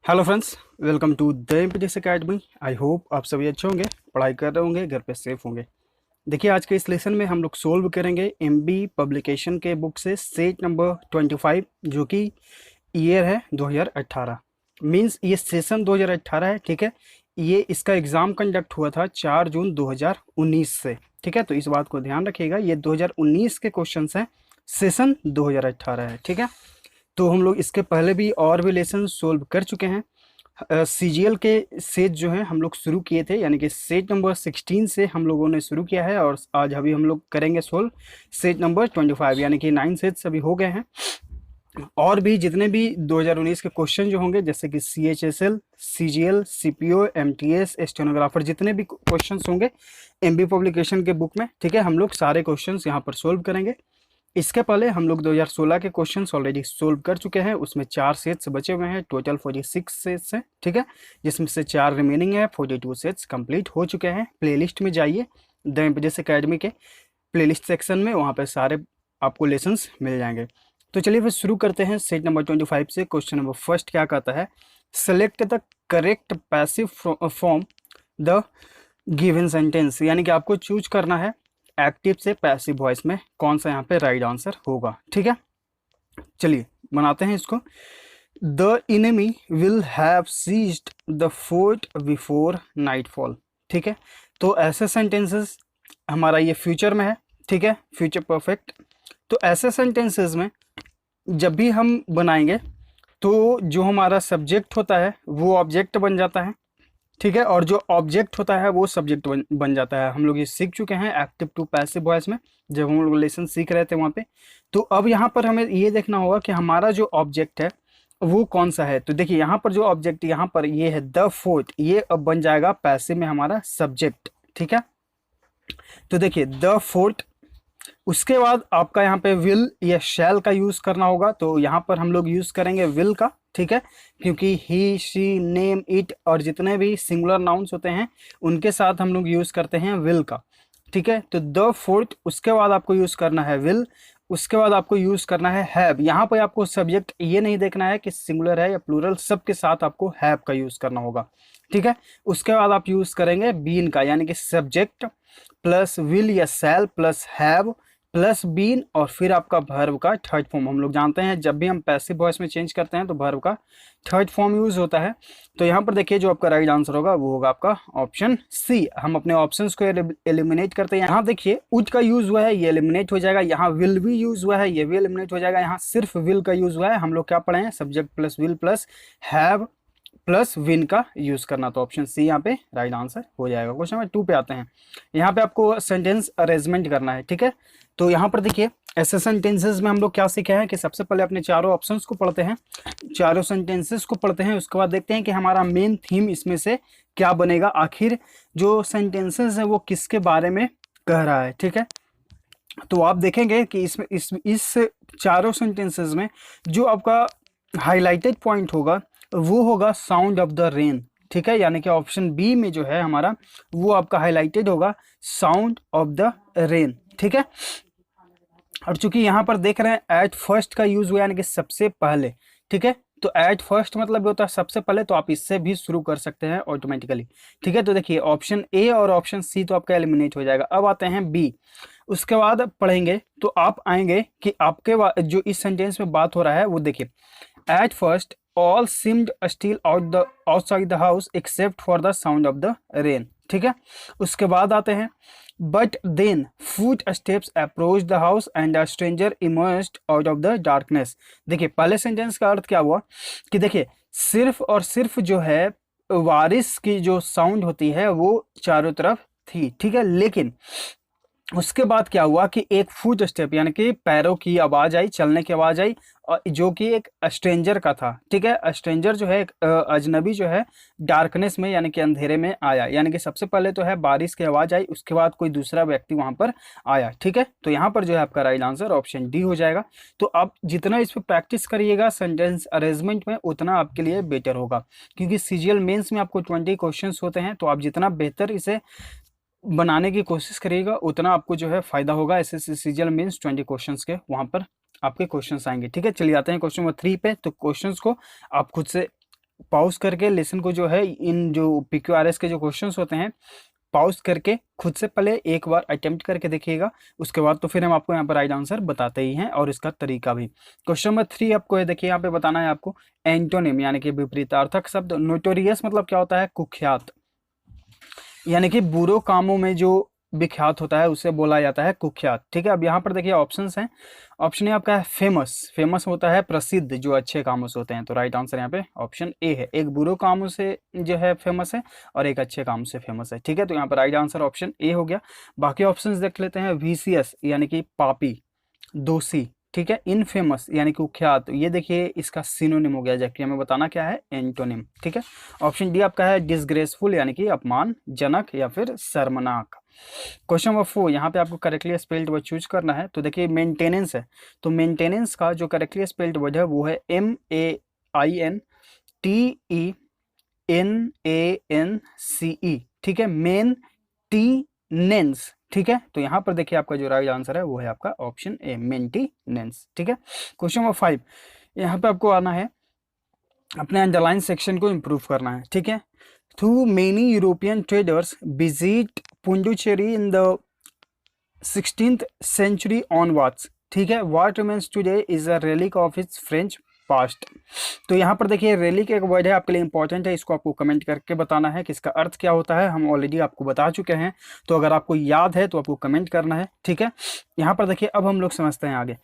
Hello friends, welcome to the MPTS academy. I hope आप सभी अच्छे होंगे, पढ़ाई कर रहे होंगे, घर पे सेफ होंगे। देखिए, आज के इस लेसन में हम लोग सोल्व करेंगे एमबी पब्लिकेशन के बुक से सेट नंबर 25, जो कि ईयर है 2018। मींस ये सेशन 2018 है, ठीक है। ये इसका एग्ज़ाम कंडक्ट हुआ था 4 जून 2019 से, ठीक है। तो इस बात को ध्यान रखिएगा, ये 2019 के क्वेश्चन हैं, सेशन 2018 है, ठीक है। तो हम लोग इसके पहले भी और भी लेसन सोल्व कर चुके हैं। सीजीएल के सेट जो है हम लोग शुरू किए थे, यानी कि सेट नंबर 16 से हम लोगों ने शुरू किया है, और आज अभी हम लोग करेंगे सोल्व सेट नंबर 25, यानी कि 9 सेट्स अभी हो गए हैं। और भी जितने भी 2019 के क्वेश्चन जो होंगे, जैसे कि CHSL, CGL, CPO, MTS, stenographer, जितने भी क्वेश्चंस होंगे एमबी पब्लिकेशन के बुक में, ठीक है, हम लोग सारे क्वेश्चंस यहाँ पर सोल्व करेंगे। इसके पहले हम लोग 2016 के क्वेश्चंस ऑलरेडी सोल्व कर चुके हैं, उसमें 4 सेट्स बचे हुए हैं, टोटल 46 सेट्स हैं, ठीक है, जिसमें से 4 रिमेनिंग है। 42 सेट्स कंप्लीट हो चुके हैं। प्लेलिस्ट में जाइए, द एमपीटीएस एकेडमी के प्लेलिस्ट सेक्शन में, वहाँ पर सारे आपको लेसन्स मिल जाएंगे। तो चलिए फिर शुरू करते हैं सेट नंबर 25 से। क्वेश्चन नंबर फर्स्ट क्या कहता है, select the correct passive form the given sentence, यानी कि आपको चूज करना है एक्टिव से पैसिव वॉइस में कौन सा यहाँ पे राइट आंसर होगा, ठीक है। चलिए बनाते हैं इसको। The enemy will have seized the fort before nightfall, ठीक है। तो ऐसे सेंटेंसेस हमारा ये फ्यूचर में है, ठीक है, फ्यूचर परफेक्ट। तो ऐसे सेंटेंसेस में जब भी हम बनाएंगे तो जो हमारा सब्जेक्ट होता है वो ऑब्जेक्ट बन जाता है, ठीक है, और जो ऑब्जेक्ट होता है वो सब्जेक्ट बन जाता है। हम लोग ये सीख चुके हैं एक्टिव टू पैसिव वॉइस में, जब हम लोग लेसन सीख रहे थे वहाँ पे। तो अब यहाँ पर हमें ये देखना होगा कि हमारा जो ऑब्जेक्ट है वो कौन सा है। तो देखिए, यहाँ पर जो ऑब्जेक्ट यहाँ पर ये है द फोर्ट, ये अब बन जाएगा पैसिव में हमारा सब्जेक्ट, ठीक है। तो देखिए द फोर्ट, उसके बाद आपका यहाँ पे विल या शैल का यूज करना होगा। तो यहाँ पर हम लोग यूज करेंगे विल का, ठीक है, क्योंकि ही, शी, नेम, इट और जितने भी सिंगुलर नाउन्स होते हैं उनके साथ हम लोग यूज करते हैं विल का, ठीक है। तो द फोर्थ, उसके बाद आपको यूज करना है विल, उसके बाद आपको यूज करना है हैव। यहाँ पर आपको सब्जेक्ट ये नहीं देखना है कि सिंगुलर है या प्लूरल, सबके साथ आपको हैव का यूज करना होगा, ठीक है। उसके बाद आप यूज करेंगे बीन का, यानी कि सब्जेक्ट प्लस विल या shall plus have plus been, और फिर आपका वर्ब का थर्ड फॉर्म। हम लोग जानते हैं जब भी हम पैसिव वॉइस में चेंज करते हैं तो वर्ब का थर्ड फॉर्म यूज होता है। तो यहाँ पर देखिए जो आपका राइट आंसर होगा वो होगा आपका ऑप्शन सी। हम अपने ऑप्शंस को एलिमिनेट करते हैं। यहाँ देखिए उज का यूज हुआ है, ये एलिमिनेट हो जाएगा। यहाँ विल भी यूज हुआ है, ये भी एलिमिनेट हो जाएगा। यहाँ सिर्फ विल का यूज हुआ है। हम लोग क्या पढ़े हैं, subject plus will plus have plus win का यूज करना। तो ऑप्शन सी यहाँ पे राइट आंसर हो जाएगा। क्वेश्चन नंबर 2 पे आते हैं। यहाँ पे आपको सेंटेंस अरेंजमेंट करना है, ठीक है। तो यहाँ पर देखिए ऐसे सेंटेंसेस में हम लोग क्या सीखे हैं कि सबसे पहले अपने चारों ऑप्शंस को पढ़ते हैं, चारों सेंटेंसेस को पढ़ते हैं, उसके बाद देखते हैं कि हमारा मेन थीम इसमें से क्या बनेगा, आखिर जो सेंटेंसेस है वो किसके बारे में कह रहा है, ठीक है। तो आप देखेंगे कि इसमें इस चारों सेंटेंसेस में जो आपका हाईलाइटेड पॉइंट होगा वो होगा साउंड ऑफ द रेन, ठीक है, यानी कि ऑप्शन बी में जो है हमारा वो आपका हाईलाइटेड होगा साउंड ऑफ द रेन, ठीक है। और चूंकि यहाँ पर देख रहे हैं एट फर्स्ट का यूज हुआ, यानी कि सबसे पहले, ठीक है। तो एट फर्स्ट मतलब होता है सबसे पहले, तो आप इससे भी शुरू कर सकते हैं ऑटोमेटिकली, ठीक है। तो देखिए ऑप्शन ए और ऑप्शन सी तो आपका एलिमिनेट हो जाएगा। अब आते हैं बी, उसके बाद पढ़ेंगे तो आप आएंगे कि आपके जो इस सेंटेंस में बात हो रहा है वो देखिए, at first all seemed still outside the house except for the sound of the rain, ठीक है। उसके बाद आते हैं but then footsteps approach the house and a stranger emerged out of the darkness. देखिए पहले सेंटेंस का अर्थ क्या हुआ कि देखिए सिर्फ और सिर्फ जो है बारिश की जो साउंड होती है वो चारों तरफ थी, ठीक है, लेकिन उसके बाद क्या हुआ कि एक फुट स्टेप यानी कि पैरों की आवाज आई, चलने की आवाज आई, और जो कि एक स्ट्रेंजर का था, ठीक है। स्ट्रेंजर जो है एक अजनबी जो है डार्कनेस में यानी कि अंधेरे में आया, यानी कि सबसे पहले तो है बारिश की आवाज आई, उसके बाद कोई दूसरा व्यक्ति वहां पर आया, ठीक है। तो यहाँ पर जो है आपका राइट आंसर ऑप्शन डी हो जाएगा। तो आप जितना इस पर प्रैक्टिस करिएगा सेंटेंस अरेंजमेंट में उतना आपके लिए बेटर होगा, क्योंकि सीजीएल मेंस में आपको 20 क्वेश्चंस होते हैं। तो आप जितना बेहतर इसे बनाने की कोशिश करिएगा उतना आपको जो है फायदा होगा। एसएससी सीजीएल मींस 20 क्वेश्चंस के वहां पर आपके क्वेश्चंस आएंगे, ठीक है। चलिए आते हैं क्वेश्चन नंबर 3 पे। तो क्वेश्चंस को आप खुद से पॉज करके लेसन को जो है, इन जो PQRS के जो क्वेश्चंस होते हैं, पॉज करके खुद से पहले एक बार अटेम्प्ट करके देखिएगा, उसके बाद तो फिर हम आपको यहाँ पर राइट आंसर बताते ही हैं और इसका तरीका भी। क्वेश्चन नंबर 3 आपको है, देखिए यहाँ पे बताना है आपको एंटोनिम यानी कि विपरीतार्थक शब्द। नोटोरियस मतलब क्या होता है? कुख्यात, यानी कि बुरे कामों में जो विख्यात होता है उसे बोला जाता है कुख्यात। ठीक है, अब यहाँ पर देखिए ऑप्शंस हैं। ऑप्शन ए आपका है फेमस। फेमस होता है प्रसिद्ध, जो अच्छे कामों से होते हैं। तो राइट आंसर यहाँ पे ऑप्शन ए है। एक बुरे कामों से जो है फेमस है और एक अच्छे काम से फेमस है। ठीक है, तो यहाँ पर राइट आंसर ऑप्शन ए हो गया। बाकी ऑप्शंस देख लेते हैं। VCS यानी कि पापी, दोषी। ठीक है, इनफेमस यानी कि कुख्यात, ये देखिए इसका सिनोनिम हो गया, जबकि हमें बताना क्या है? एंटोनिम। ठीक है, ऑप्शन डी आपका है डिसग्रेसफुल यानी कि अपमानजनक या फिर शर्मनाक। क्वेश्चन नंबर 4, यहाँ पे आपको करेक्टली स्पेल्ड वर्ड चूज करना है। तो देखिए मेंटेनेंस है, तो मेंटेनेंस का जो करेक्टली स्पेल्ड वर्ड है वो है MEAINTENANCE। ठीक है, मेंटेनेंस। ठीक है, तो यहाँ पर देखिए आपका जो राइट आंसर है वो है आपका ऑप्शन ए, मेंटेनेंस। ठीक है, क्वेश्चन नंबर 5, यहाँ पे आपको आना है अपने अंडरलाइन सेक्शन को इम्प्रूव करना है। ठीक है, through many European traders visit Puducherry in the 16th century onwards। ठीक है, what remains today is a relic of its French past। तो यहाँ पर देखिए रेलिक एक वर्ड है, आपके लिए इंपॉर्टेंट है, इसको आपको कमेंट करके बताना है कि इसका अर्थ क्या होता है। हम ऑलरेडी आपको बता चुके हैं, तो अगर आपको याद है तो आपको कमेंट करना है। ठीक है, यहाँ पर देखिए अब हम लोग समझते हैं आगे।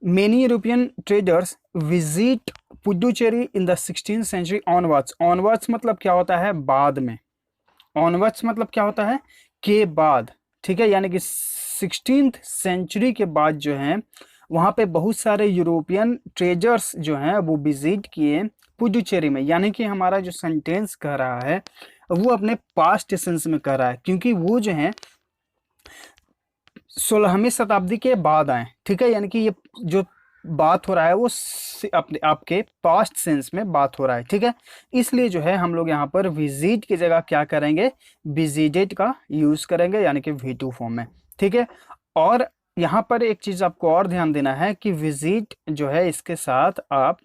Many European traders visit Puducherry in the 16th century onwards। Onwards मतलब क्या होता है? बाद में। ऑनवर्ड्स मतलब क्या होता है? के बाद। ठीक है, यानी कि 16th सेंचुरी के बाद जो है वहाँ पे बहुत सारे यूरोपियन ट्रेजर्स जो हैं वो विजिट किए पुडुचेरी में। यानी कि हमारा जो सेंटेंस कह रहा है वो अपने पास्ट सेंस में कह रहा है, क्योंकि वो जो है 16वीं शताब्दी के बाद आए। ठीक है, यानी कि ये जो बात हो रहा है वो अपने आपके पास्ट सेंस में बात हो रहा है। ठीक है, इसलिए जो है हम लोग यहाँ पर विजिट की जगह क्या करेंगे? विजिटेड का यूज करेंगे, यानी कि V2 फॉर्म में। ठीक है, और यहाँ पर एक चीज आपको और ध्यान देना है कि विजिट जो है इसके साथ आप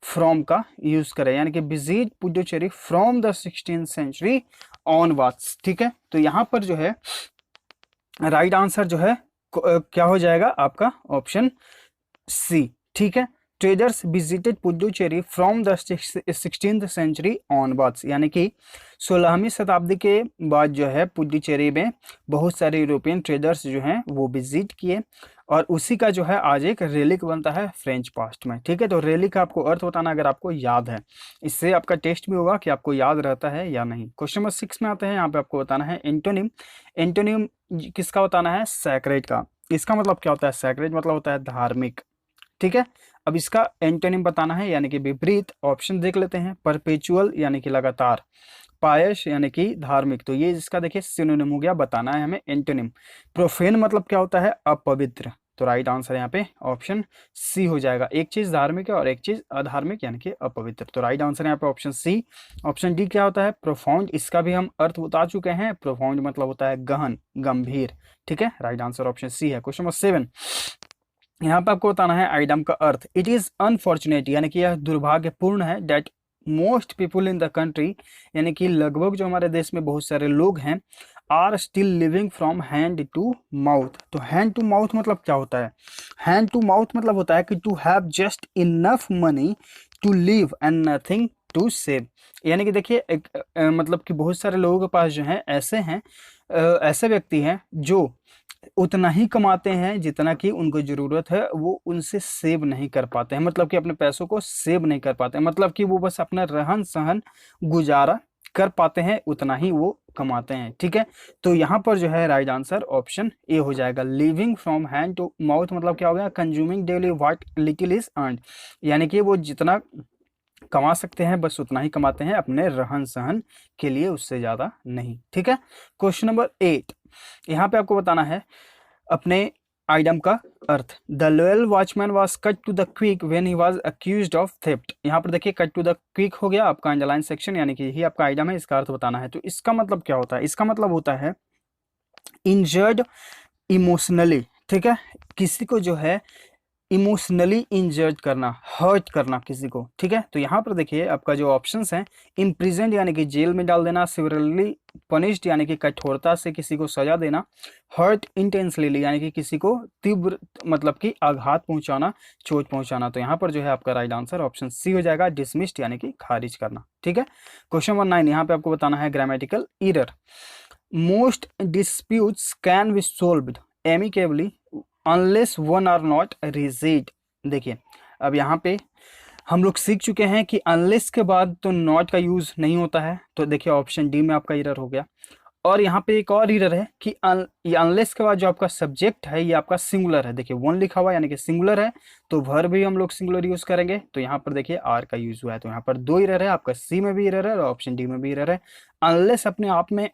फ्रॉम का यूज करें, यानी कि visit Puducherry from the 16th century onwards. ठीक है, तो यहाँ पर जो है राइट आंसर जो है क्या हो जाएगा आपका? Option C. ठीक है, traders visited Puducherry from the 16th century onwards, यानी कि 16वीं शताब्दी के बाद जो है पुडुचेरी में बहुत सारे यूरोपियन ट्रेडर्स जो हैं वो विजिट किए, और उसी का जो है आज एक रेलिक बनता है फ्रेंच पास्ट में। ठीक है, तो रेलिक का आपको अर्थ बताना अगर आपको याद है, इससे आपका टेस्ट भी होगा कि आपको याद रहता है या नहीं। क्वेश्चन नंबर 6 में आते हैं, यहाँ पे आपको बताना है एंटोनिम। एंटोनिम किसका बताना है? सैक्रेड का। इसका मतलब क्या होता है? सैक्रेड मतलब होता है धार्मिक। ठीक है, अब इसका एंटोनिम बताना है, यानी कि विपरीत। ऑप्शन देख लेते हैं। परपेचुअल यानी कि लगातार, पायस यानी कि धार्मिक, तो ये इसका देखिए सिनोनिम हो गया, बताना है हमें एंटोनिम। प्रोफेन मतलब क्या होता है? अपवित्र। तो राइट आंसर यहाँ पे ऑप्शन सी हो जाएगा। एक चीज धार्मिक है और एक चीज अधार्मिक यानी कि अपवित्र, तो राइट आंसर यहाँ पे ऑप्शन सी। ऑप्शन डी क्या होता है? प्रोफाउंड। इसका भी हम अर्थ बता चुके हैं, प्रोफाउंड मतलब होता है गहन, गंभीर। ठीक है, राइट आंसर ऑप्शन सी है। क्वेश्चन नंबर 7, यहाँ पे आपको बताना है आइटम का अर्थ। इट इज अनफॉर्चुनेट यानी कि यह दुर्भाग्यपूर्ण है, that most people in the country, यानी कि लगभग जो हमारे देश में बहुत सारे लोग हैं, are still living from hand to mouth. तो हैंड टू माउथ मतलब क्या होता है? हैंड टू माउथ मतलब होता है कि to have just enough money to live and nothing to save. यानी कि देखिए एक मतलब कि बहुत सारे लोगों के पास जो है ऐसे हैं, ऐसे व्यक्ति हैं जो उतना ही कमाते हैं जितना कि उनको ज़रूरत है, वो उनसे सेव नहीं कर पाते हैं, मतलब कि अपने पैसों को सेव नहीं कर पाते हैं, मतलब कि वो बस अपना रहन सहन गुजारा कर पाते हैं, उतना ही वो कमाते हैं। ठीक है, तो यहाँ पर जो है राइट आंसर ऑप्शन ए हो जाएगा। Living from hand to mouth मतलब क्या हो गया? Consuming daily what little is earned, यानी कि वो जितना कमा सकते हैं बस उतना ही कमाते हैं अपने रहन सहन के लिए, उससे ज़्यादा नहीं। ठीक है, क्वेश्चन नंबर 8, यहाँ पे आपको बताना है अपने आइटम का अर्थ। The loyal watchman was cut to the quick when he was accused of theft. यहाँ पर देखिए कट टू द क्विक हो गया आपका अंडरलाइन सेक्शन, यानी कि यही आपका आइटम है, इसका अर्थ बताना है। तो इसका मतलब क्या होता है? इसका मतलब होता है इंजर्ड इमोशनली। ठीक है, किसी को जो है इमोशनली इंजर्ड करना, हर्ट करना किसी को, ठीक है। तो यहाँ पर देखिए आपका जो ऑप्शंस हैं, इम्प्रिजेंट यानी कि जेल में डाल देना, सिवियरली पनिश्ड यानी कि कठोरता से किसी को सजा देना, हर्ट इंटेंसली यानी कि किसी को तीव्र मतलब कि आघात पहुंचाना, चोट पहुंचाना। तो यहाँ पर जो है आपका राइट आंसर ऑप्शन सी हो जाएगा, डिसमिस्ड यानी कि खारिज करना, ठीक है। क्वेश्चन नंबर 9 यहाँ पे आपको बताना है grammatical error. Most disputes can be solved amicably unless one are not rigid. देखिए अब यहाँ पे हम लोग सीख चुके हैं कि अनलेस के बाद तो नॉट का यूज नहीं होता है, तो देखिए ऑप्शन डी में आपका एरर हो गया। और यहाँ पे एक और एरर है कि ये अनलेस के बाद जो आपका सब्जेक्ट है ये आपका सिंगुलर है। देखिए वन लिखा हुआ यानी कि सिंगुलर है, तो वर्ब भी हम लोग सिंगुलर यूज करेंगे। तो यहाँ पर देखिए आर का यूज हुआ है, तो यहाँ पर दो एरर है, आपका सी में भी एरर है और ऑप्शन डी में भी एरर है। अनलेस अपने आप में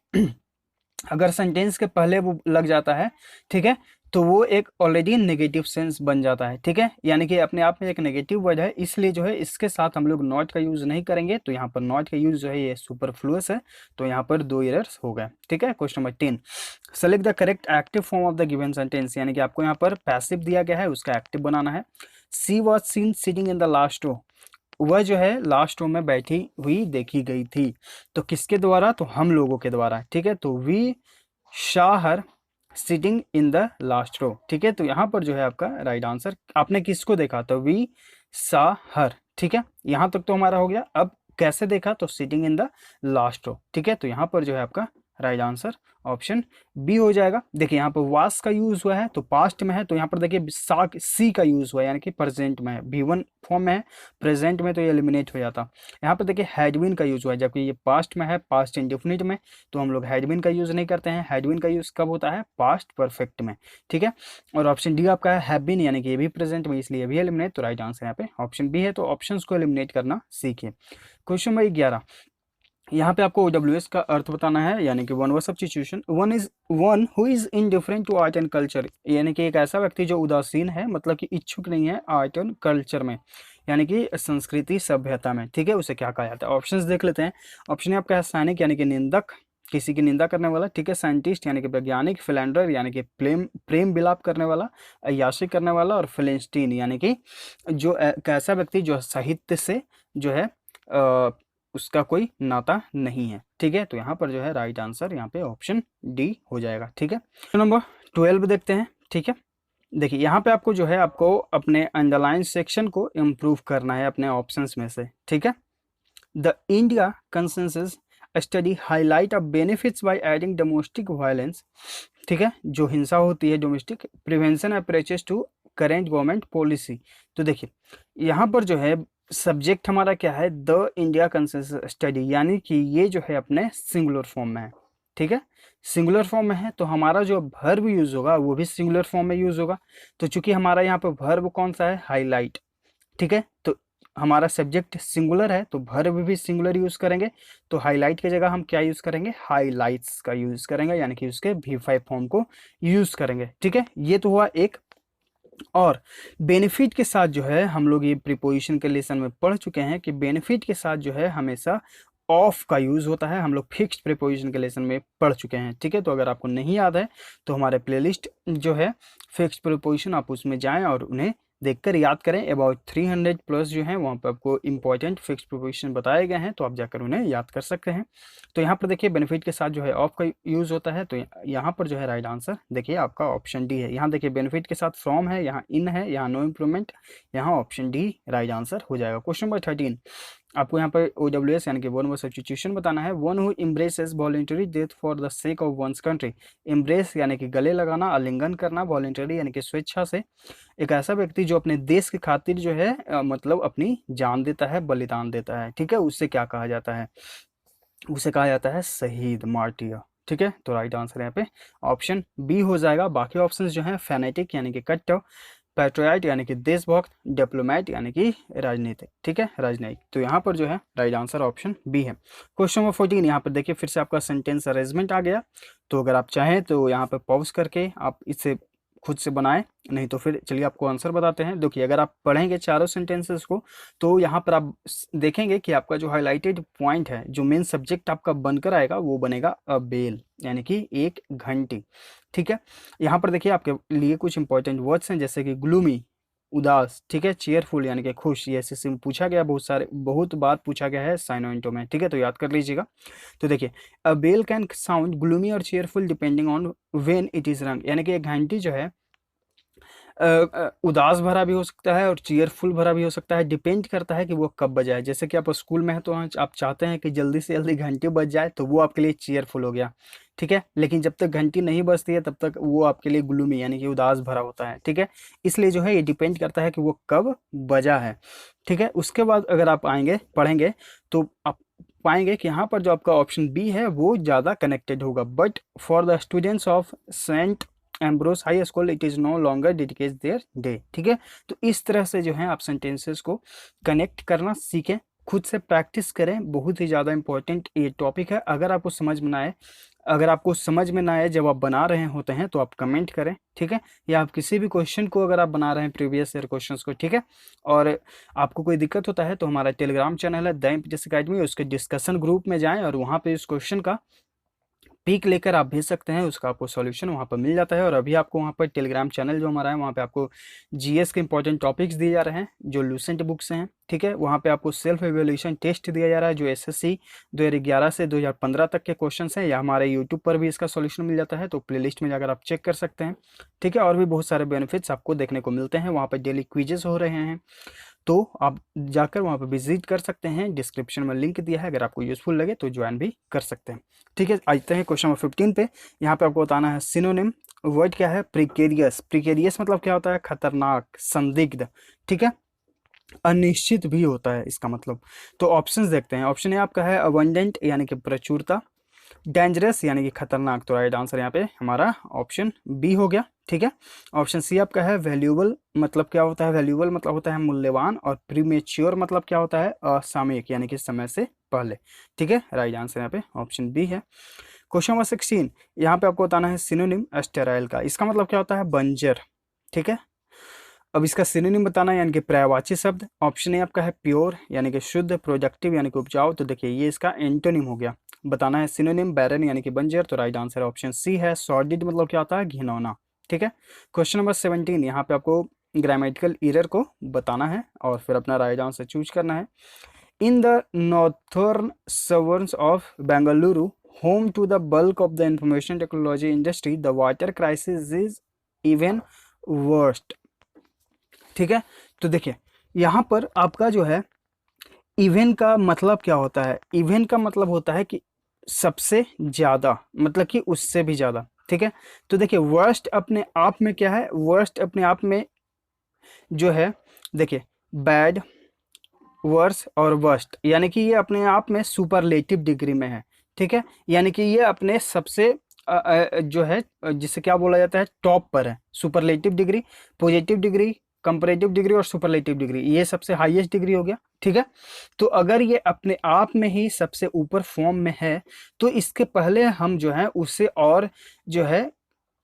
अगर सेंटेंस के पहले वो लग जाता है, ठीक है, तो वो एक ऑलरेडी नेगेटिव सेंस बन जाता है, ठीक है, यानी कि अपने आप में एक नेगेटिव वर्ड है, इसलिए जो है इसके साथ हम लोग नॉट का यूज नहीं करेंगे। तो यहाँ पर नॉट का यूज जो है ये सुपरफ्लुअस है, तो यहाँ पर दो एरर्स हो गए, ठीक है। Question number 10, select the correct active form of the given sentence, यानी कि आपको यहाँ पर पैसिव दिया गया है, उसका एक्टिव बनाना है। She was seen sitting in the last row, वह जो है लास्ट रो में बैठी हुई देखी गई थी। तो किसके द्वारा, तो हम लोगों के द्वारा, ठीक है। तो we saw her sitting in the last row, ठीक है। तो यहाँ पर जो है आपका राइट आंसर, आपने किसको देखा, तो वी सा हर, ठीक है। यहाँ तक तो हमारा हो गया। अब कैसे देखा, तो sitting in the last row, ठीक है। तो यहाँ पर जो है आपका राइट आंसर ऑप्शन बी हो जाएगा। देखिए यहाँ पर वास का यूज हुआ है तो पास्ट में है, तो यहाँ पर देखिए सा सी का यूज हुआ है यानी कि प्रेजेंट में है, V1 फॉर्म में है, प्रेजेंट में तो ये एलिमिनेट हो जाता। यहाँ पर देखिए हैडबिन का यूज हुआ है, जबकि ये पास्ट में है, पास्ट इंडेफिनिट में, तो हम लोग हैडबिन का यूज नहीं करते हैं। हैडबिन का यूज कब होता है, पास्ट परफेक्ट में, ठीक है। और ऑप्शन डी आपका है हैव बीन, यानी कि ये भी प्रेजेंट में, इसलिए भी एलिमिनेट। तो राइट आंसर यहाँ पे ऑप्शन बी है। तो ऑप्शंस को एलिमिनेट करना सीखिए। क्वेश्चन नंबर 11, यहाँ पे आपको OWS का अर्थ बताना है, यानी कि one word substitution. One who is indifferent to art and culture, यानी कि एक ऐसा व्यक्ति जो उदासीन है, मतलब कि इच्छुक नहीं है आर्ट एंड कल्चर में, यानी कि संस्कृति सभ्यता में, ठीक है, उसे क्या कहा जाता है। ऑप्शंस देख लेते हैं। ऑप्शन आपका है सैनिक, यानी कि निंदक, किसी की निंदा करने वाला, ठीक है। साइंटिस्ट यानी कि वैज्ञानिक, फिलेंडर यानी कि प्रेम विलाप करने वाला, अय्याशी करने वाला, और फिलिस्तीन यानी कि जो एक ऐसा व्यक्ति जो साहित्य से जो है उसका कोई नाता नहीं है, ठीक है। तो यहाँ पर जो है राइट आंसर यहाँ पे ऑप्शन डी हो जाएगा, ठीक है। नंबर 12 देखते हैं, ठीक है। देखिए यहाँ पे आपको जो है आपको अपने अंडरलाइन सेक्शन को इम्प्रूव करना है अपने ऑप्शंस में से, ठीक है। The India consensus study highlight of benefits by adding domestic violence, ठीक है, जो हिंसा होती है domestic, prevention approaches to current government policy. तो देखिए यहाँ पर जो है सब्जेक्ट हमारा क्या है, द इंडिया कंसेंसस स्टडी, यानी कि ये जो है अपने सिंगुलर फॉर्म में है, ठीक है, सिंगुलर फॉर्म में है, तो हमारा जो वर्ब यूज होगा वो भी सिंगुलर फॉर्म में यूज होगा। तो चूंकि हमारा यहाँ पर वर्ब कौन सा है, हाईलाइट, ठीक है, तो हमारा सब्जेक्ट सिंगुलर है तो वर्ब भी सिंगुलर यूज करेंगे। तो हाईलाइट की जगह हम क्या यूज करेंगे, हाईलाइट्स का यूज करेंगे, यानी कि उसके V5 फॉर्म को यूज करेंगे, ठीक है। ये तो हुआ एक। और बेनिफिट के साथ जो है हम लोग ये प्रीपोजिशन के लेसन में पढ़ चुके हैं कि बेनिफिट के साथ जो है हमेशा ऑफ का यूज होता है, हम लोग फिक्स्ड प्रीपोजिशन के लेसन में पढ़ चुके हैं, ठीक है। तो अगर आपको नहीं याद है तो हमारे प्लेलिस्ट जो है फिक्स्ड प्रीपोजिशन, आप उसमें जाएं और उन्हें देखकर याद करें। अबाउट 300 प्लस जो है वहाँ पर आपको इंपॉर्टेंट फिक्स्ड प्रीपोजिशन बताए गए हैं, तो आप जाकर उन्हें याद कर सकते हैं। तो यहाँ पर देखिए बेनिफिट के साथ जो है ऑफ का यूज होता है, तो यहाँ पर जो है राइट आंसर देखिए आपका ऑप्शन डी है। यहाँ देखिए बेनिफिट के साथ फ्रॉम है, यहाँ इन है, यहाँ नो इम्प्रूवमेंट, यहाँ ऑप्शन डी राइट आंसर हो जाएगा। क्वेश्चन नंबर 13, आपको यहाँ पर OWS यानी कि वन वर्ड सब्स्टिट्यूशन बताना है। One who embraces voluntary death for the sake of one's country, embrace यानी कि गले लगाना, आलिंगन करना, वॉलंटरी यानी कि स्वेच्छा से, एक ऐसा व्यक्ति जो अपने देश की खातिर जो है मतलब अपनी जान देता है, बलिदान देता है, ठीक है, उससे क्या कहा जाता है, उसे कहा जाता है शहीद, मार्टियर, ठीक है। तो राइट आंसर यहाँ पे ऑप्शन बी हो जाएगा। बाकी ऑप्शंस जो हैं फैनेटिक यानी कि कट्टर, पैट्रियाट यानी कि देशभक्त, डिप्लोमेट यानी कि राजनीतिक, ठीक है, राजनयिक। तो यहाँ पर जो है राइट आंसर ऑप्शन बी है। क्वेश्चन नंबर 14, यहाँ पर देखिए फिर से आपका सेंटेंस अरेंजमेंट आ गया। तो अगर आप चाहें तो यहाँ पे पॉज करके आप इसे खुद से बनाएं, नहीं तो फिर चलिए आपको आंसर बताते हैं। देखिए अगर आप पढ़ेंगे चारों सेंटेंसेस को तो यहाँ पर आप देखेंगे कि आपका जो हाईलाइटेड पॉइंट है, जो मेन सब्जेक्ट आपका बनकर आएगा वो बनेगा अ बेल, यानी कि एक घंटी, ठीक है। यहाँ पर देखिए आपके लिए कुछ इंपॉर्टेंट वर्ड्स हैं जैसे कि ग्लूमी, उदास, ठीक है। चेयरफुल यानी कि खुश, ये एसएससी में पूछा गया, बहुत बार पूछा गया है साइनोइंटो में, ठीक है, तो याद कर लीजिएगा। तो देखिए, अ बेल कैन साउंड ग्लूमी और cheerful depending on when it is रंग, यानी कि एक घंटी जो है उदास भरा भी हो सकता है और चीयरफुल भरा भी हो सकता है, डिपेंड करता है कि वो कब बजाए। जैसे कि आप स्कूल में हैं तो आप चाहते हैं कि जल्दी से जल्दी घंटी बज जाए, तो वो आपके लिए चीयरफुल हो गया, ठीक है। लेकिन जब तक घंटी नहीं बजती है तब तक वो आपके लिए ग्लूमी यानी कि उदास भरा होता है, ठीक है। इसलिए जो है ये डिपेंड करता है कि वो कब बजा है, ठीक है। उसके बाद अगर आप आएंगे पढ़ेंगे तो आप पाएंगे कि यहाँ पर जो आपका ऑप्शन बी है वो ज़्यादा कनेक्टेड होगा। But for the students of Saint Ambrose high school it is no longer dedicate their day, ठीक है। तो इस तरह से जो है आप सेंटेंसेस को कनेक्ट करना सीखें, खुद से प्रैक्टिस करें। बहुत ही ज़्यादा इंपॉर्टेंट ये टॉपिक है। अगर आपको समझ में ना आए, अगर आपको समझ में ना आए जब आप बना रहे होते हैं तो आप कमेंट करें, ठीक है। या आप किसी भी क्वेश्चन को अगर आप बना रहे हैं प्रीवियस ईयर क्वेश्चंस को, ठीक है, और आपको कोई दिक्कत होता है तो हमारा टेलीग्राम चैनल है द एमपीटीएस एकेडमी, उसके डिस्कशन ग्रुप में जाएं और वहाँ पे इस क्वेश्चन का पिक लेकर आप भेज सकते हैं, उसका आपको सॉल्यूशन वहाँ पर मिल जाता है। और अभी आपको वहाँ पर टेलीग्राम चैनल जो हमारा है वहाँ पे आपको जीएस के इंपॉर्टेंट टॉपिक्स दिए जा रहे हैं जो लूसेंट बुक्स हैं, ठीक है। वहाँ पे आपको सेल्फ एवेल्यूशन टेस्ट दिया जा रहा है जो एसएससी 2011 से 2015 तक के क्वेश्चन हैं, या हमारे यूट्यूब पर भी इसका सॉल्यूशन मिल जाता है, तो प्लेलिस्ट में जाकर आप चेक कर सकते हैं, ठीक है। और भी बहुत सारे बेनिफिट्स आपको देखने को मिलते हैं। वहाँ पर डेली क्विजेस हो रहे हैं, तो आप जाकर वहाँ पर विजिट कर सकते हैं। डिस्क्रिप्शन में लिंक दिया है, अगर आपको यूजफुल लगे तो ज्वाइन भी कर सकते हैं, ठीक है। आते हैं क्वेश्चन नंबर 15 पे। यहाँ पे आपको बताना है सिनोनिम। वर्ड क्या है? प्रिकेरियस। प्रिकेरियस मतलब क्या होता है? खतरनाक, संदिग्ध, ठीक है, अनिश्चित भी होता है इसका मतलब। तो ऑप्शंस देखते हैं। ऑप्शन ए आपका है अबंडेंट यानी कि प्रचुरता, डेंजरस यानी कि खतरनाक, तो राइट आंसर यहाँ पे हमारा ऑप्शन बी हो गया, ठीक है। ऑप्शन सी आपका है वैल्यूएबल, मतलब क्या होता है? वैल्यूएबल मतलब होता है मूल्यवान, और प्रीमेच्योर मतलब क्या होता है? असामयिक यानी कि समय से पहले, ठीक है। राइट आंसर यहाँ पे ऑप्शन बी है। क्वेश्चन नंबर 16, यहाँ पे आपको बताना है सिनोनिम स्टेराइल का। इसका मतलब क्या होता है? बंजर, ठीक है। अब इसका सिनोनिम बताना है यानी कि पर्यायवाची शब्द। ऑप्शन ए आपका है प्योर यानी कि शुद्ध, प्रोडक्टिव यानी कि उपजाऊ, तो देखिए ये इसका एंटोनिम हो गया। बताना है सिनोनिम बैरन यानी कि बंजर, तो राइट आंसर ऑप्शन सी है। सॉर्डिड मतलब क्या होता है? घिनौना, ठीक है। क्वेश्चन नंबर 17, यहाँ पे आपको ग्रामेटिकल एरर को बताना है और फिर अपना राइट आंसर चूज करना है। In the northern suburbs of Bengaluru, home to the bulk of the information technology industry, the water crisis is even worst, ठीक है। तो देखिए यहाँ पर आपका जो है इवन का मतलब क्या होता है? इवन का मतलब होता है कि सबसे ज्यादा, मतलब कि उससे भी ज्यादा, ठीक है। तो देखिए वर्स्ट अपने आप में क्या है? वर्स्ट अपने आप में जो है, देखिए बैड, वर्स और वर्स्ट, यानी कि ये अपने आप में सुपरलेटिव डिग्री में है, ठीक है। यानी कि ये अपने सबसे जो है जिसे क्या बोला जाता है? टॉप पर है। Superlative degree, positive degree, comparative degree और सुपरलेटिव डिग्री, ये सबसे हाईएस्ट डिग्री हो गया, ठीक है। तो अगर ये अपने आप में ही सबसे ऊपर फॉर्म में है तो इसके पहले हम जो है उससे और जो है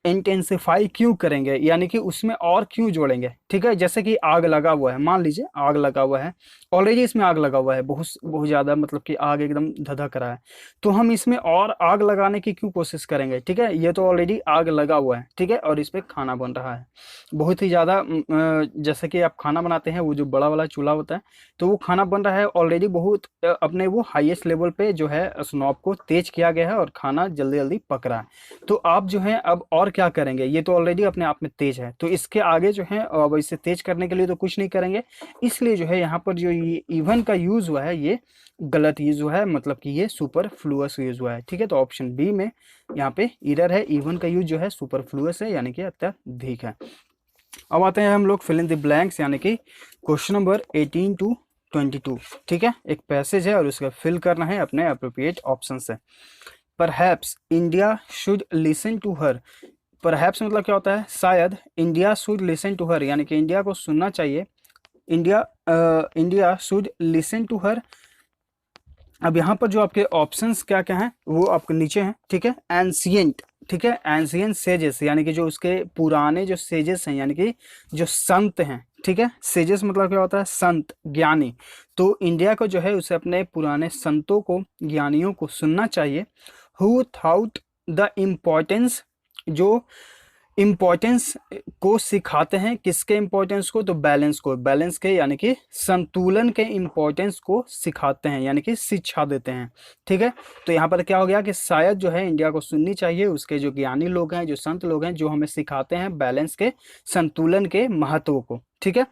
इंटेंसिफाई क्यों करेंगे, यानी कि उसमें और क्यों जोड़ेंगे, ठीक है। जैसे कि आग लगा हुआ है, मान लीजिए आग लगा हुआ है, ऑलरेडी इसमें आग लगा हुआ है, बहुत बहुत ज़्यादा, मतलब कि आग एकदम धधक रहा है, तो हम इसमें और आग लगाने की क्यों कोशिश करेंगे, ठीक है। ये तो ऑलरेडी आग लगा हुआ है, ठीक है, और इस पर खाना बन रहा है बहुत ही ज़्यादा। जैसे कि आप खाना बनाते हैं, वो जो बड़ा वाला चूल्हा होता है, तो वो खाना बन रहा है ऑलरेडी, बहुत अपने वो हाईएस्ट लेवल पे जो है स्नॉब को तेज किया गया है और खाना जल्दी जल्दी पक रहा है। तो आप जो है अब और क्या करेंगे? ये तो ऑलरेडी अपने आप में तेज है, तो इसके आगे जो है अब इसे तेज करने के लिए तो कुछ नहीं करेंगे। इसलिए जो है यहाँ पर जो ये इवन का यूज हुआ है ये गलत यूज हुआ है, मतलब कि ये सुपरफ्लुअस यूज हुआ है, ठीक है। तो ऑप्शन बी में यहाँ पे एरर है, इवन का यूज जो है सुपरफ्लुअस है, यानी कि अत्यधिक है। अब आते हैं हम लोग फिल इन द ब्लैंक्स, यानी कि क्वेश्चन नंबर 18 टू 22, ठीक है। एक पैसेज है और उसका फिल करना है अपने अप्रोप्रिएट ऑप्शन से। Perhaps India should listen to her. Perhaps मतलब क्या होता है? शायद। India should listen to her यानी कि इंडिया को सुनना चाहिए। India should listen to her. अब यहाँ पर जो आपके ऑप्शंस क्या क्या हैं वो आपके नीचे हैं, ठीक है। एंशियंट, ठीक है, एंशियंट सेजेस यानी कि जो उसके पुराने जो सेजेस हैं, यानी कि जो संत हैं, ठीक है। सेजेस मतलब क्या होता है? संत, ज्ञानी। तो इंडिया को जो है उसे अपने पुराने संतों को, ज्ञानियों को सुनना चाहिए। हु थाउट द इम्पोर्टेंस, जो इम्पोर्टेंस को सिखाते हैं, किसके इम्पोर्टेंस को, तो बैलेंस को, बैलेंस के यानी कि संतुलन के इम्पोर्टेंस को सिखाते हैं यानी कि शिक्षा देते हैं। ठीक है, तो यहाँ पर क्या हो गया कि शायद जो है इंडिया को सुननी चाहिए उसके जो ज्ञानी लोग हैं, जो संत लोग हैं, जो हमें सिखाते हैं बैलेंस के, संतुलन के महत्व को। ठीक है,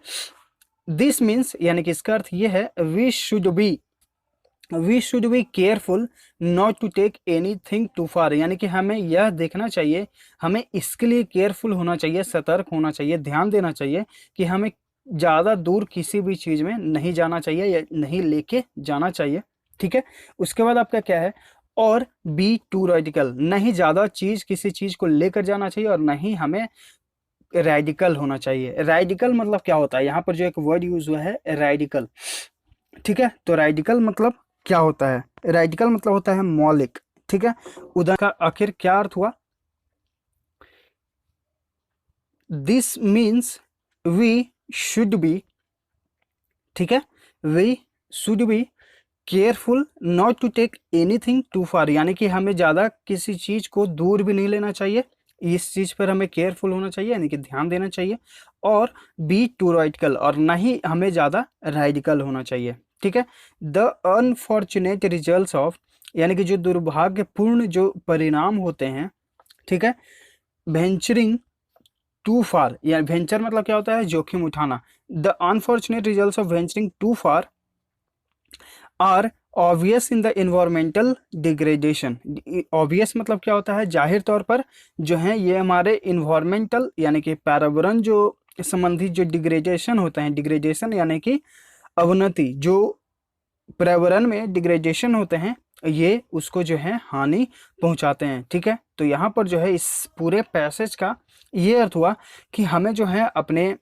दिस मीन्स यानी कि इसका अर्थ ये है we should be careful not to take anything too far, यानी कि हमें यह देखना चाहिए, हमें इसके लिए केयरफुल होना चाहिए, सतर्क होना चाहिए, ध्यान देना चाहिए कि हमें ज़्यादा दूर किसी भी चीज़ में नहीं जाना चाहिए या नहीं लेके जाना चाहिए। ठीक है, उसके बाद आपका क्या है, और बी टू रेडिकल, नहीं ज़्यादा चीज़ किसी चीज़ को लेकर जाना चाहिए और नहीं हमें रेडिकल होना चाहिए। रेडिकल मतलब क्या होता है, यहाँ पर जो एक वर्ड यूज हुआ है रेडिकल। ठीक है, तो रेडिकल मतलब क्या होता है, रेडिकल मतलब होता है मौलिक। ठीक है, उधर का आखिर क्या अर्थ हुआ, this means we should be, ठीक है, we should be careful not to take anything too far, यानी कि हमें ज़्यादा किसी चीज़ को दूर भी नहीं लेना चाहिए, इस चीज़ पर हमें केयरफुल होना चाहिए यानी कि ध्यान देना चाहिए, और बी टू रेडिकल, और ना ही हमें ज़्यादा रेडिकल होना चाहिए। ठीक है, द अनफॉर्चुनेट रिजल्ट्स ऑफ, यानी कि जो दुर्भाग्यपूर्ण जो परिणाम होते हैं, ठीक है, वेंचरिंग टू फार, या वेंचर मतलब क्या होता है, जोखिम उठाना, the unfortunate results of venturing too far are obvious in the environmental degradation. Obvious मतलब क्या होता है, जाहिर तौर पर जो है ये हमारे इन्वायरमेंटल यानी कि पर्यावरण जो संबंधित जो डिग्रेडेशन होते हैं, डिग्रेडेशन यानी कि अवनति, जो पर्यावरण में डिग्रेडेशन होते हैं ये उसको जो है हानि पहुंचाते हैं। ठीक है, तो यहाँ पर जो है इस पूरे पैसेज का ये अर्थ हुआ कि हमें जो है अपने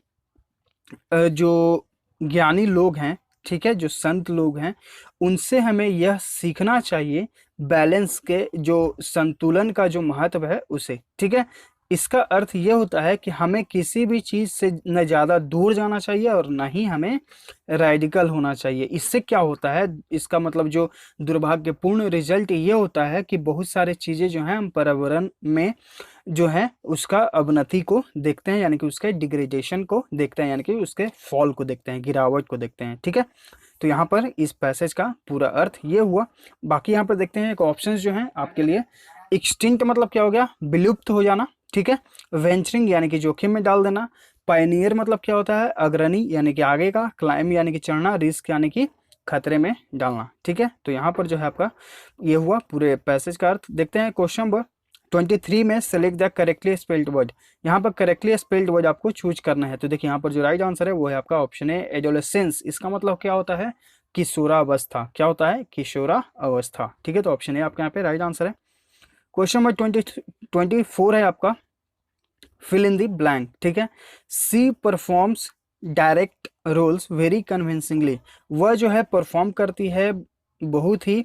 जो ज्ञानी लोग हैं, ठीक है, जो संत लोग हैं, उनसे हमें यह सीखना चाहिए बैलेंस के जो संतुलन का जो महत्व है उसे। ठीक है, इसका अर्थ ये होता है कि हमें किसी भी चीज़ से न ज़्यादा दूर जाना चाहिए और ना ही हमें रेडिकल होना चाहिए। इससे क्या होता है, इसका मतलब जो दुर्भाग्यपूर्ण रिजल्ट ये होता है कि बहुत सारी चीज़ें जो हैं हम पर्यावरण में जो है उसका अवनति को देखते हैं यानी कि उसके डिग्रेडेशन को देखते हैं यानी कि उसके फॉल को देखते हैं, गिरावट को देखते हैं। ठीक है, तो यहाँ पर इस पैसेज का पूरा अर्थ ये हुआ। बाकी यहाँ पर देखते हैं एक ऑप्शंस जो हैं आपके लिए, एक्सटिंक्ट मतलब क्या हो गया, विलुप्त हो जाना। ठीक है, वेंचरिंग यानी कि जोखिम में डाल देना, पायनियर मतलब क्या होता है, अग्रणी यानी कि आगे का, क्लाइम यानी कि चढ़ना, रिस्क यानी कि खतरे में डालना। ठीक है, तो यहाँ पर जो है आपका ये हुआ पूरे पैसेज का अर्थ। देखते हैं क्वेश्चन नंबर 23 में select the correctly spelled word, यहाँ पर करेक्टली स्पेल्ड वर्ड आपको चूज करना है। तो देखिए यहाँ पर जो राइट आंसर है वो है आपका ऑप्शन है एडोलेसेंस। इसका मतलब क्या होता है, किशोरावस्था। क्या होता है, किशोरावस्था। ठीक है, तो ऑप्शन है आपका यहाँ पे राइट आंसर है। क्वेश्चन नंबर 24 है आपका, फिल इन द ब्लैंक। ठीक है, she performs direct roles very convincingly, वह जो है परफॉर्म करती है बहुत ही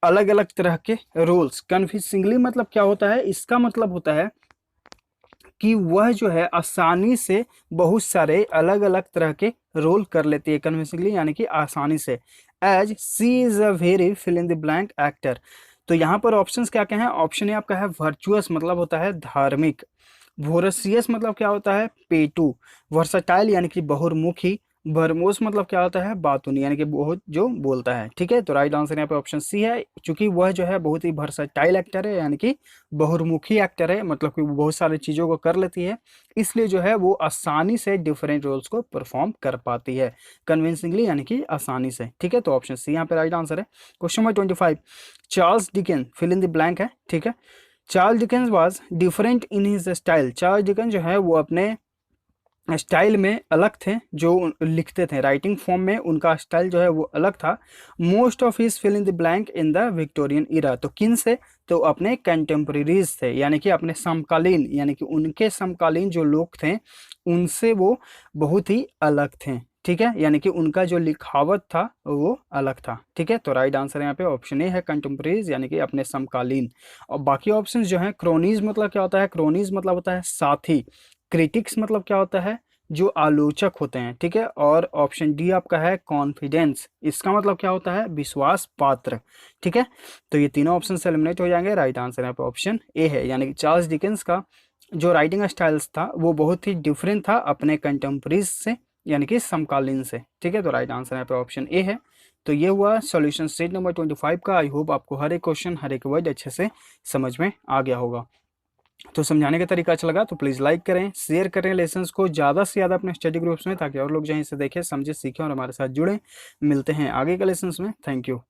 अलग अलग तरह के रोल्स। कन्विंसिंगली मतलब क्या होता है, इसका मतलब होता है कि वह जो है आसानी से बहुत सारे अलग अलग तरह के रोल कर लेती है, कन्विंसिंगली यानी कि आसानी से। As she is a very fill in the blank actor, तो यहाँ पर ऑप्शंस क्या क्या हैं, ऑप्शन ए आपका है वर्चुअस मतलब होता है धार्मिक, वोरसियस मतलब क्या होता है पेटू, वर्सटाइल यानी कि बहुमुखी, बरमोस मतलब क्या होता है बातूनी यानी कि बहुत जो बोलता है। ठीक है, तो राइट आंसर यहाँ पे ऑप्शन सी है, क्योंकि वह जो है बहुत ही वर्सटाइल एक्टर है यानी कि बहुमुखी एक्टर है, मतलब कि वो बहुत सारी चीज़ों को कर लेती है, इसलिए जो है वो आसानी से डिफरेंट रोल्स को परफॉर्म कर पाती है कन्विंसिंगली यानी कि आसानी से। ठीक है, तो ऑप्शन सी यहाँ पे राइट आंसर है। Question number 25, Charles Dickens fill in the blank है। ठीक है, Charles Dickens was different in his style, Charles Dickens जो है वो अपने स्टाइल में अलग थे, जो लिखते थे राइटिंग फॉर्म में उनका स्टाइल जो है वो अलग था। Most of his fill in the blank in the Victorian era, तो किन से, तो अपने कंटेम्प्रेरीज थे यानी कि अपने समकालीन यानी कि उनके समकालीन जो लोग थे उनसे वो बहुत ही अलग थे। ठीक है, यानी कि उनका जो लिखावट था वो अलग था। ठीक है, तो राइट आंसर यहाँ पे ऑप्शन ए है कंटेम्प्रेरीज यानी कि अपने समकालीन। और बाकी ऑप्शंस जो हैं, क्रोनीज मतलब क्या होता है, क्रोनीज मतलब होता है साथी, क्रिटिक्स मतलब क्या होता है जो आलोचक होते हैं, ठीक है। और ऑप्शन डी आपका है कॉन्फिडेंस, इसका मतलब क्या होता है, विश्वास पात्र, ठीक है। तो ये तीनों ऑप्शन से एलिमिनेट हो जाएंगे। राइट आंसर यहाँ पे ऑप्शन ए है, यानी कि चार्ल्स डिकेंस का जो राइटिंग स्टाइल्स था वो बहुत ही डिफरेंट था अपने कंटेम्प्रेरीज से, यानी कि समकालीन से, ठीक है। तो राइट आंसर यहाँ पे ऑप्शन ए है। तो ये हुआ सॉल्यूशन सेट नंबर 25 का। आई होप आपको हर एक क्वेश्चन हर एक वर्ड अच्छे से समझ में आ गया होगा। तो समझाने का तरीका अच्छा लगा तो प्लीज़ लाइक करें, शेयर करें लेसन्स को ज़्यादा से ज़्यादा अपने स्टडी ग्रुप्स में, ताकि और लोग जो है इसे देखें, समझे, सीखें और हमारे साथ जुड़ें। मिलते हैं आगे के लेसन्स में। Thank you.